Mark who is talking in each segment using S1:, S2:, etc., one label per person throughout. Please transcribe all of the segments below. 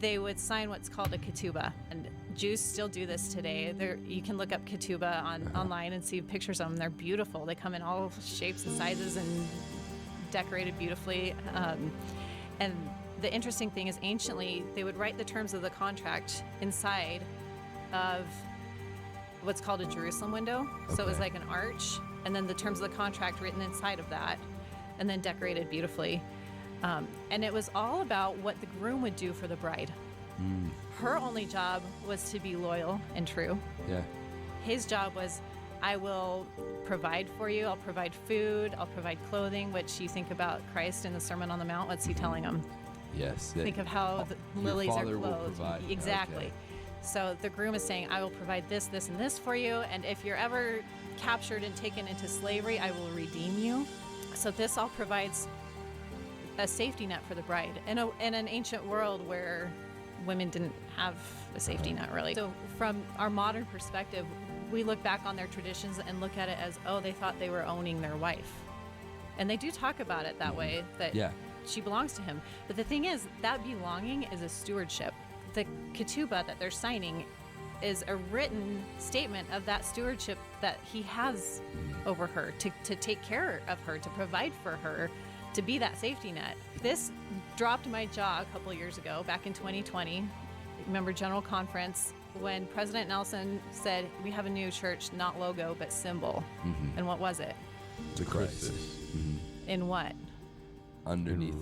S1: they would sign what's called a ketubah. And Jews still do this today. You can look up ketubah online and see pictures of them. They're beautiful. They come in all shapes and sizes and decorated beautifully. And the interesting thing is, anciently, they would write the terms of the contract inside of what's called a Jerusalem window. Okay. So it was like an arch, and then the terms of the contract written inside of that, and then decorated beautifully. And it was all about what the groom would do for the bride. Her only job was to be loyal and true.
S2: Yeah.
S1: His job was, I will provide for you. I'll provide food. I'll provide clothing, which you think about Christ in the Sermon on the Mount. What's he telling them?
S2: Yes.
S1: Think of how the lilies are
S2: Father will
S1: clothed.
S2: provide.
S1: Exactly.
S2: Okay.
S1: So the groom is saying, I will provide this, this, and this for you. And if you're ever captured and taken into slavery, I will redeem you. So this all provides a safety net for the bride in an ancient world where women didn't have a safety net, really. So from our modern perspective, we look back on their traditions and look at it as, they thought they were owning their wife. And they do talk about it that way, that she belongs to him. But the thing is, that belonging is a stewardship. The ketubah that they're signing is a written statement of that stewardship that he has over her, to take care of her, to provide for her, to be that safety net. This dropped my jaw a couple years ago, back in 2020. Remember General Conference, when President Nelson said, we have a new church, not logo, but symbol. And what was it?
S2: The Christ.
S1: In what?
S2: Underneath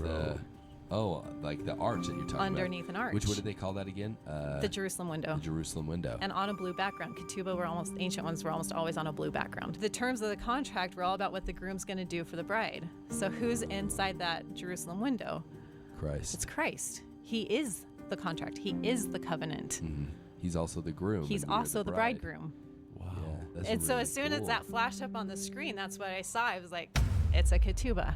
S2: like the arch that you're talking about.
S1: Underneath an arch.
S2: What did they call that again?
S1: The Jerusalem window.
S2: The Jerusalem window.
S1: And on a blue background. Ketubah ancient ones were almost always on a blue background. The terms of the contract were all about what the groom's going to do for the bride. So who's inside that Jerusalem window?
S2: Christ.
S1: It's Christ. He is the contract. He is the covenant.
S2: He's also the groom.
S1: He's also the bridegroom.
S2: Wow. Yeah,
S1: and so as soon as that flashed up on the screen, that's what I saw. I was like, it's a ketubah.